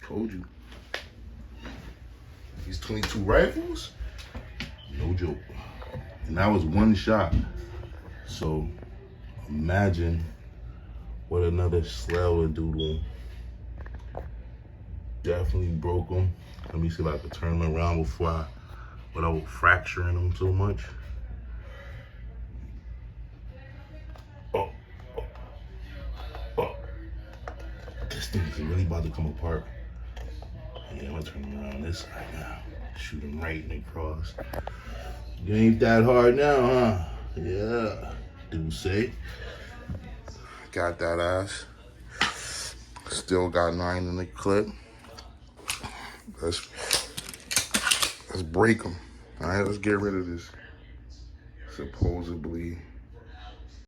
Told you. These 22 rifles, no joke. And that was one shot. So imagine what another slell would do to him. Definitely broke him. Let me see if I can turn him around without fracturing him too much. Oh, oh, oh. This thing is really about to come apart. Yeah, I'm gonna turn him around this side now. Shoot him right in the cross. You ain't that hard now, huh? Yeah. Dusse. Got that ass. Still got 9 in the clip. Let's break them. All right, let's get rid of this supposedly